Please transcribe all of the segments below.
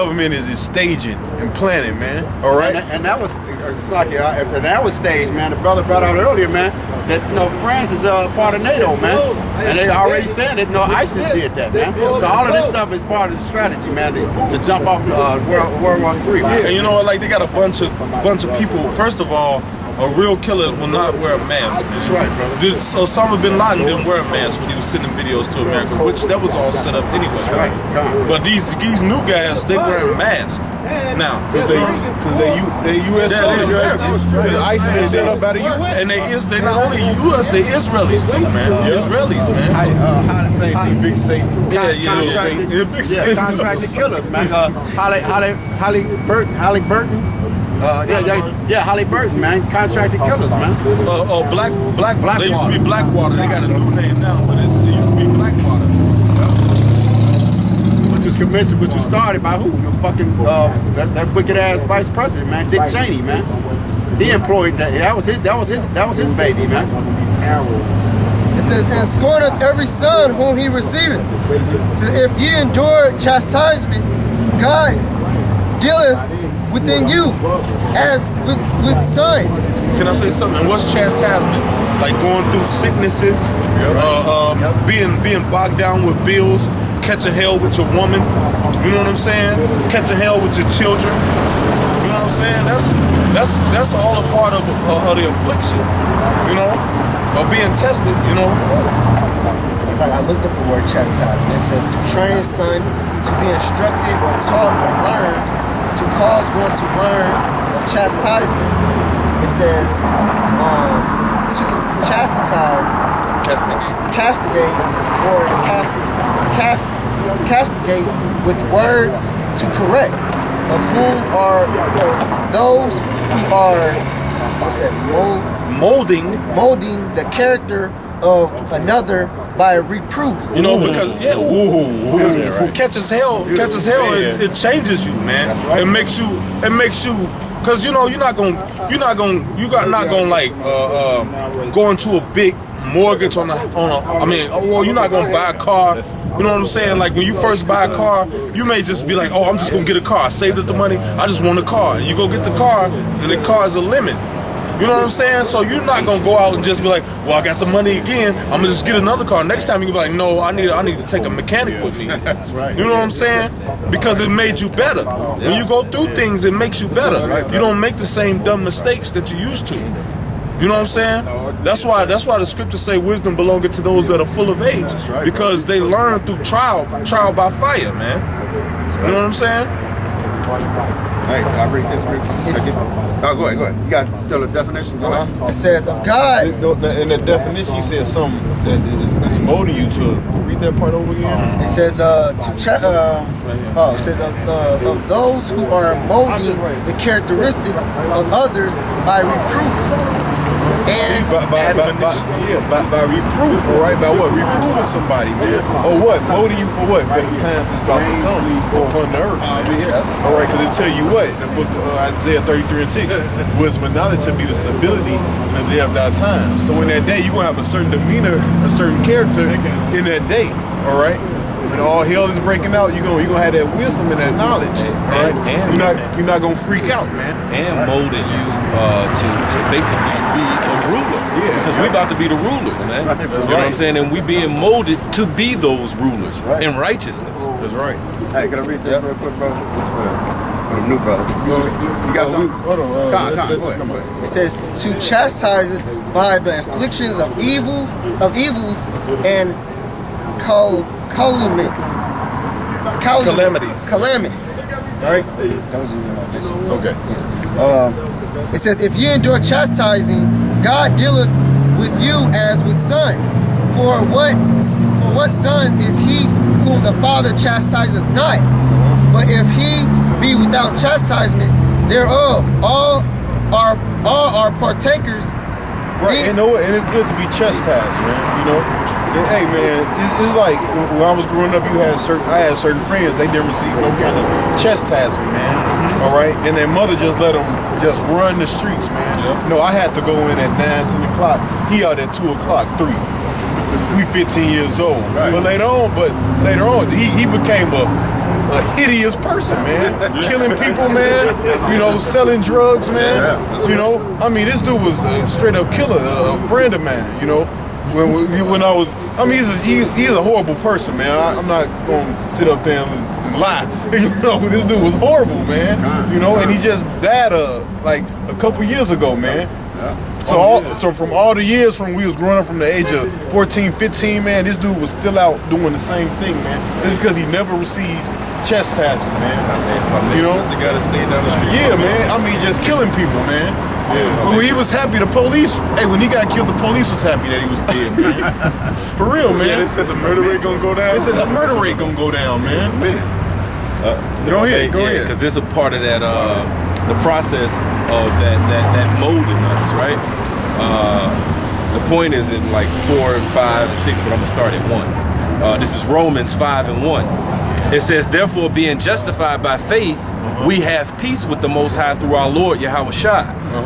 government is staging and planning, man. All right, and that was and that was staged, man. The brother brought out earlier, man, that France is part of NATO, man, and they already said that ISIS did that, man. So all of this stuff is part of the strategy, man, to jump off World War III, man. And you know what? Like they got a bunch of people. First of all, a real killer will not wear a mask. That's right, brother. Osama bin Laden didn't wear a mask when he was sending videos to America, which that was all set up anyway. That's right. But these new guys, they wearing masks now. Because they U.S. soldiers. ISIS is set up by the U.S. And they're not only U.S., they Israelis too, man. Israelis, man. Big Satan. Contracted killers, man. Holly Burton. Holly Burton, man. Contracted killers, man. Black. They used to be Blackwater. They got a new name now, but it used to be Blackwater. Which was started by who? The fucking that wicked ass vice president, man, Dick Cheney, man. He employed that. That was his baby, man. It says, and scorneth every son whom he receiveth. It says, if ye endure chastisement, God dealeth within you as with sons. Can I say something? What's chastisement? Like going through sicknesses, being bogged down with bills, catching hell with your woman. You know what I'm saying? Catching hell with your children. You know what I'm saying? That's all a part of the affliction. You know, of being tested. You know. In fact, I looked up the word chastisement. It says to train a son to be instructed or taught or learned, to cause one to learn of chastisement. It says to chastise, castigate, or castigate with words to correct, of whom are those who are molding the character of another by reproof. You know, because catches hell. It changes you, man. That's right. It makes you, because you know you're not gonna like go into a big mortgage you're not gonna buy a car. You know what I'm saying? Like when you first buy a car, you may just be like, oh, I'm just gonna get a car. I saved up the money. I just want a car. And you go get the car, and the car is a limit. You know what I'm saying? So you're not gonna go out and just be like, well, I got the money again, I'm gonna just get another car. Next time you can be like, no, I need to take a mechanic with me. That's right. You know what I'm saying? Because it made you better. When you go through things, it makes you better. You don't make the same dumb mistakes that you used to. You know what I'm saying? That's why the scriptures say wisdom belongeth to those that are full of age. Because they learn through trial by fire, man. You know what I'm saying? Hey, can I read this real quick? Oh, go ahead. You got still a definition? Go ahead. It says of God. In the definition, you said something that is molding you to read that part over again. It says it says of those who are molding the characteristics of others by reproof. And by reproof, all right? By what? Reproving somebody, man. Or what? Molding you for what? For the times it's about to come upon the earth, man. All right, because it tell you what? In the book of Isaiah 33:6, wisdom and knowledge shall be the stability in the day of thy time. So in that day, you're going to have a certain demeanor, a certain character in that day, all right? When all hell is breaking out, you're gonna have that wisdom and that knowledge, all right? You're not gonna freak out, man. And molding you to basically be a ruler. Yeah, because we about to be the rulers, man. That's you know what I'm saying? And we being molded to be those rulers in righteousness. That's right. Hey, can I read this real quick, brother? This for the new brother. You got something? Hold on. Go ahead. it says to chastise it by the afflictions of evils and calamities. Right? That was missing. Okay. It says, if you endure chastising, God dealeth with you as with sons. For what sons is he whom the Father chastiseth not? But if he be without chastisement thereof, all are partakers. Right, you know what? And it's good to be chastised, man. You know, and, hey, man, it's like when I was growing up, I had certain friends. They didn't receive no kind of chastisement, man. All right, and their mother just let them just run the streets, man. You know, I had to go in at 9, 10 o'clock. He out at 2 o'clock, 3. We 15 years old. Right. But later on, he became a a hideous person, man. Killing people, man. You know, selling drugs, man. You know, I mean, this dude was a straight up killer, a friend of mine, you know. When I was, I mean, he's a horrible person, man. I'm not gonna sit up there and lie. You know, this dude was horrible, man. You know, and he just died like a couple years ago, man. So from all the years from we was growing up from the age of 14, 15, man, this dude was still out doing the same thing, man. It's because he never received chastisement, man. You know, they gotta stay down the street. Yeah, man. I mean, just killing people, man. Yeah. When he was happy, the police. Hey, when he got killed, the police was happy that he was dead, man. For real, man. Yeah, they said the murder rate gonna go down. They said the murder rate gonna go down, man. Go ahead, go ahead. Because this is a part of that, the process of that molding us, right? The point is in like 4 and 5 and 6, but I'm gonna start at 1. This is Romans 5 and 1. It says, therefore, being justified by faith, we have peace with the Most High through our Lord Yahweh Shai,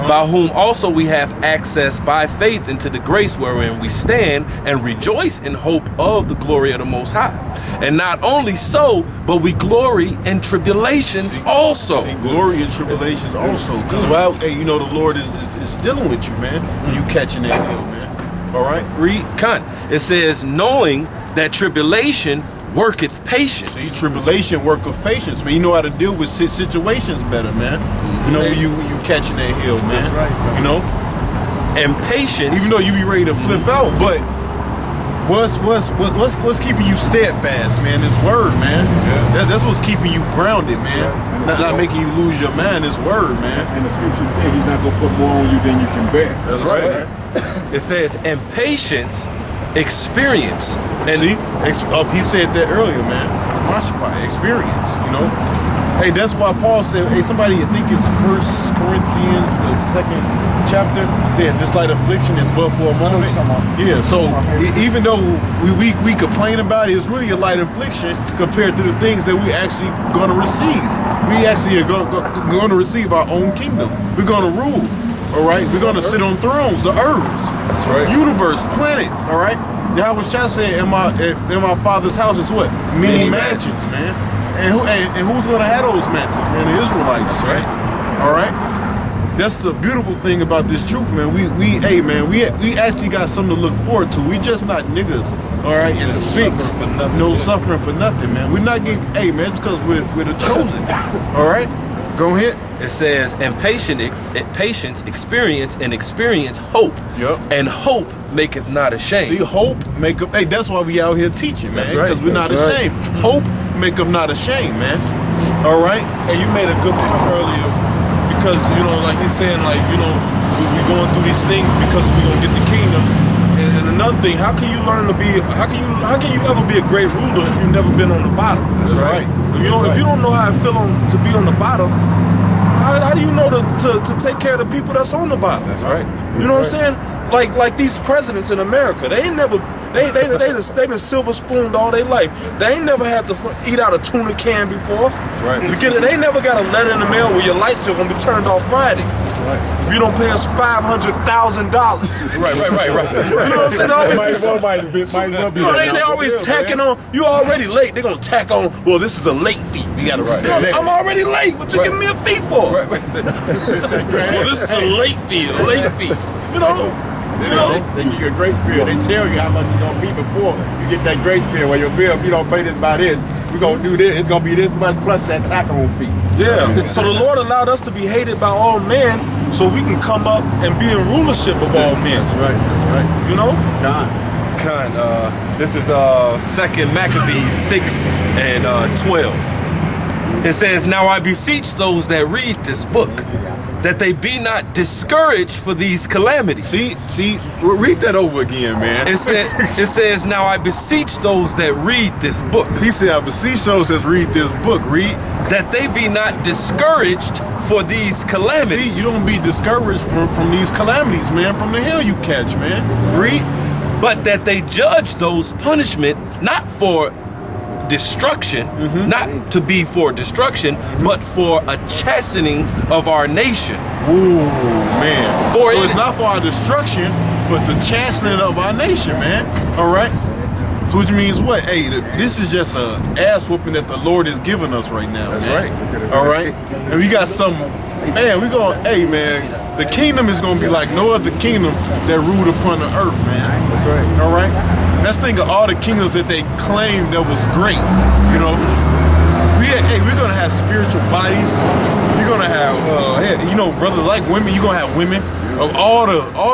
by whom also we have access by faith into the grace wherein we stand and rejoice in hope of the glory of the Most High. And not only so, but we glory in tribulations also. See, glory in tribulations also. Because, hey, you know, the Lord is dealing with you, man, when you catching that hill, man. All right? Read. It says, knowing that tribulation worketh patience. See, tribulation worketh patience, man. You know how to deal with situations better, man. You know, when you catching that hill, man. That's right. You know? And patience. Even though you be ready to flip out, but what's keeping you steadfast, man? This word, man. Yeah. That's what's keeping you grounded, man. Right. Not making you lose your mind, this word, man. And the scripture says he's not gonna put more on you than you can bear. That's right. It says, and patience experience. And see, he said that earlier, man. Experience, you know. Hey, that's why Paul said, hey, somebody, I think it's 1 Corinthians, the 2nd chapter, says this light affliction is but for a moment. Yeah, so even though we complain about it, it's really a light affliction compared to the things that we actually going to receive. We actually are going to receive our own kingdom. We're going to rule, all right? We're going to sit on thrones, the earths, that's right. Universe, planets, all right? Yahweh Shai said, in my father's house is what? Many mansions, man. And who's gonna have those mansions, man? The Israelites, right? All right. That's the beautiful thing about this truth, man. We actually got something to look forward to. We just not niggas, all right? And six, no suffering for nothing, man. We're not getting, hey, man, because we're the chosen, all right? Go ahead. It says, and patience experience, and experience hope. Yep. And hope maketh not ashamed. See, hope maketh, hey, that's why we out here teaching, man. That's right. Because we're not ashamed. Right. Hope maketh not ashamed, man. All right? And you made a good point earlier, because, you know, like he's saying, like, you know, we're going through these things because we're going to get the kingdom. And another thing, how can you learn to be, how can you ever be a great ruler if you've never been on the bottom? That's right. You know, if you don't know how it feel to be on the bottom, how do you know to take care of the people that's on the bottom? That's right. You know what I'm saying? Like these presidents in America, they ain't never, they've been silver spooned all their life. They ain't never had to eat out a tuna can before. That's right. You get it? They never got a letter in the mail where your lights are gonna be turned off Friday. If you don't pay us $500,000. Right. You know what I'm saying? They always tacking on. You already late. They're gonna tack on. Well, this is a late fee. We got to write. I'm already late. What you giving me a fee for? Well, this is a late fee. A late fee. You know. They give you a grace period. They tell you how much it's gonna be before you get that grace period. Well, your bill, if you don't pay this by this, we're gonna do this. It's gonna be this much plus that tack-on fee. Yeah. So the Lord allowed us to be hated by all men, so we can come up and be in rulership of all men. That's right. That's right. You know. This is 2nd Maccabees 6 and 12. It says, now I beseech those that read this book, that they be not discouraged for these calamities. See, read that over again, man. It says, now I beseech those that read this book. He said, I beseech those that read this book. Read. That they be not discouraged for these calamities. See, you don't be discouraged from these calamities, man, from the hell you catch, man. Read. But that they judge those punishment not for destruction, not to be for destruction, but for a chastening of our nation. Ooh, man. So it's not for our destruction, but the chastening of our nation, man. All right? Which means what? Hey, this is just a ass whooping that the Lord is giving us right now. That's man. right. All right, and we got some. Man, we going. Hey, man, the kingdom is gonna be like no other kingdom that ruled upon the earth, man. That's right. All right. Let's think of all the kingdoms that they claimed that was great. You know, we're gonna have spiritual bodies. You're gonna have, brothers like women. You're gonna have women of all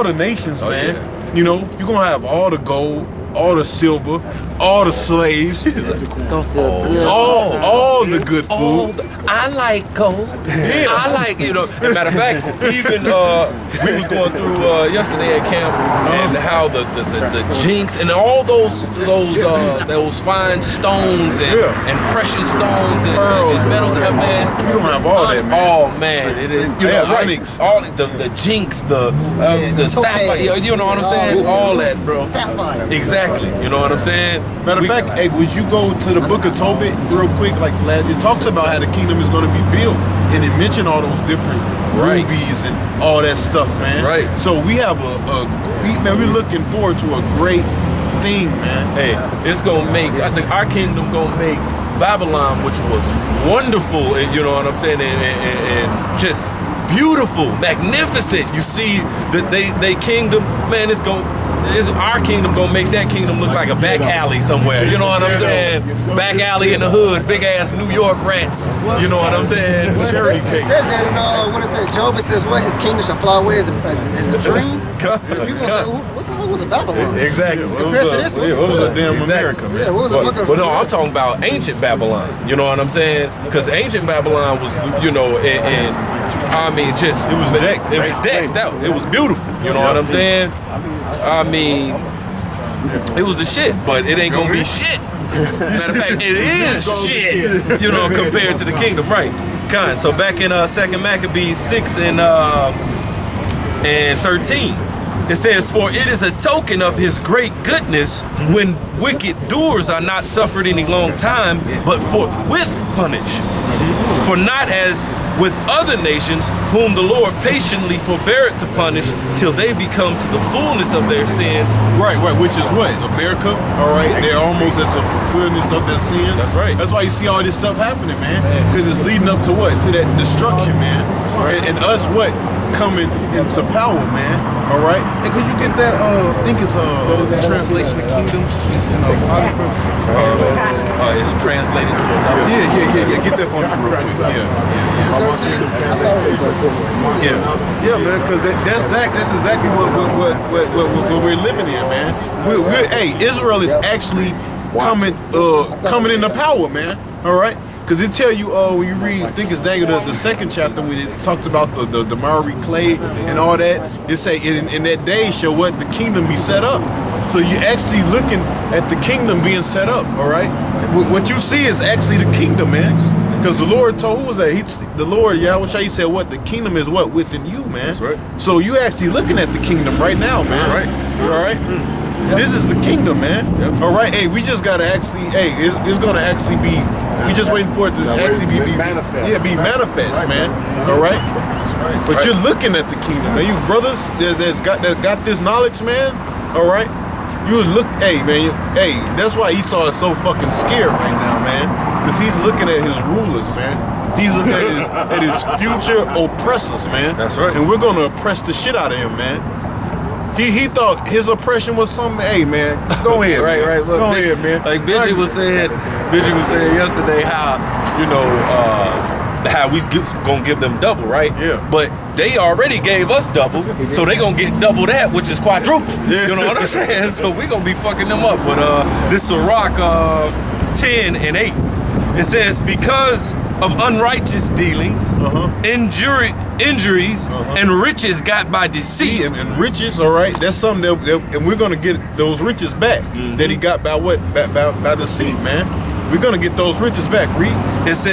the nations, man. Yeah. You know, you're gonna have all the gold, all the silver, all the slaves, all the good food. I like gold. Yeah. I like, as a matter of fact, even we was going through yesterday at camp and how the jinx and all those fine stones and precious stones and Pearls and metals, man. You're gonna have all that, man. Oh man, it is. Onyx. All the jinx, the sapphire. You know what I'm saying? All that, bro. Sapphire. Exactly. You know what I'm saying? Matter of fact, hey, would you go to the book of Tobit real quick? Like the last, it talks about how the kingdom is going to be built, and it mentioned all those different Right. rubies and all that stuff, man. That's right. So we have we're looking forward to a great thing, man. Hey, it's gonna make. I think our kingdom gonna make Babylon, which was wonderful, and you know what I'm saying, and just beautiful, magnificent. You see that they kingdom, man. It's our kingdom gonna make that kingdom look like a back alley somewhere. You know what I'm saying? Back alley in the hood, big ass New York rats. You know what I'm saying? Charity It cake. says that, what is that? Job, it says what? His kingdom shall fly away as a dream. People say, what the fuck was a Babylon? Exactly. Compared to this one? What was a damn Exactly. America, man? Yeah, what was a fucking... But no, I'm talking about ancient Babylon. You know what I'm saying? Because ancient Babylon was, and I mean, just It was decked. it was decked out. It was beautiful. You know what I'm saying? I mean, it was the shit, but it ain't gonna be shit. Matter of fact, it is shit. Compared to the kingdom, right? Kind. So back in 2nd Maccabees 6 and 13. It says, for it is a token of his great goodness when wicked doers are not suffered any long time, but forthwith punished. For not as with other nations, whom the Lord patiently forbeareth to punish, till they become to the fullness of their sins. Right, which is what? America, all right? They're almost at the fullness of their sins. That's right. That's why you see all this stuff happening, man. Because it's leading up to what? To that destruction, man. That's right. And us, what? Coming into power, man. All right? And could you get that, I think it's the translation of kingdoms. It's in Apocrypha. It's translated to another. Yeah. Get that for me real quick. Yeah, man. Because that's exactly what we're living in, man. Hey, Israel is actually coming into power, man. All right. Because it tell you, when you read, I think it's Daniel, the 2nd chapter, when it talks about the miry clay and all that, it say, in that day shall what? The kingdom be set up. So you're actually looking at the kingdom being set up, all right? What you see is actually the kingdom, man. Because the Lord told, who was that? The Lord, Yahweh, he said what? The kingdom is what? Within you, man. That's right. So you actually looking at the kingdom right now, man. That's right. All right? This is the kingdom, man. Yep. All right? Hey, we just got to actually, it's going to actually be, we just waiting for it to actually be manifest. Yeah, be manifest, man. All right? That's right. But you're looking at the kingdom, man. You brothers that got this knowledge, man. All right? You look, hey, man. That's why Esau is so fucking scared right now, man. Because he's looking at his rulers, man. He's looking at his future oppressors, man. That's right. And we're gonna oppress the shit out of him, man. He thought his oppression was something. Hey, man, go ahead. Right. Look, go ahead, man. Like Benji was saying yesterday how how we gonna give them double, right? Yeah. But they already gave us double, so they gonna get double that, which is quadruple. Yeah. You know what I'm saying? So we gonna be fucking them up. But this Sirach 10 and 8, it says, because of unrighteous dealings, injuries, and riches got by deceit. And riches, all right. That's something and we're gonna get those riches back that he got by what? By deceit, man. We're gonna get those riches back. Read. It says.